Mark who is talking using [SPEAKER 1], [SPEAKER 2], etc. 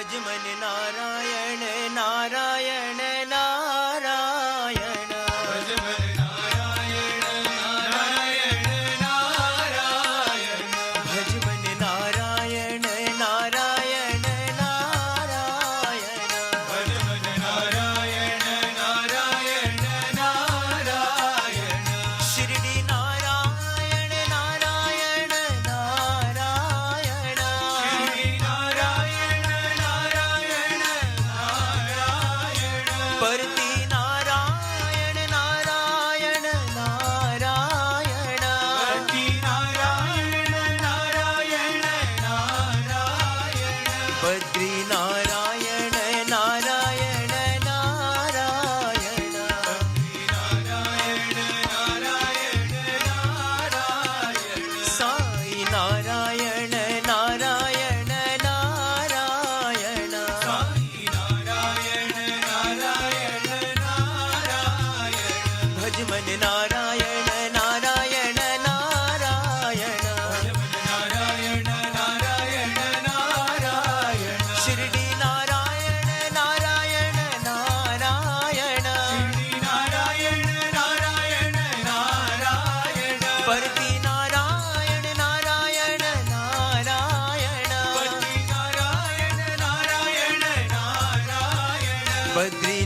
[SPEAKER 1] Bhuj Mann Narayan Narayan Narayan
[SPEAKER 2] Bhuj Mann Narayan Narayan Narayan
[SPEAKER 1] Bhuj Mann Narayan Narayan Narayan
[SPEAKER 2] Bhuj Mann Narayan Narayan Narayan
[SPEAKER 1] Shirdi Narayan Narayan Narayan
[SPEAKER 2] Shri Narayan Narayan Narayan
[SPEAKER 1] પરતી Narayan Narayan Narayan
[SPEAKER 2] Bhakti Narayan Narayan Narayan
[SPEAKER 1] Badri Narayan Narayan Narayan
[SPEAKER 2] Narayan Narayan Narayan
[SPEAKER 1] Sai Narayan Narayan Narayan
[SPEAKER 2] Sai Narayan Narayan Narayan
[SPEAKER 1] Bhuj Mann Narayan Narayan Narayan
[SPEAKER 2] Narayan Narayan Narayan
[SPEAKER 1] Shirdi Narayan Narayan Narayan
[SPEAKER 2] Shri Narayan Narayan Narayan
[SPEAKER 1] પરતી Narayan Narayan Narayan
[SPEAKER 2] Bhakti Narayan Narayan Narayan
[SPEAKER 1] Badri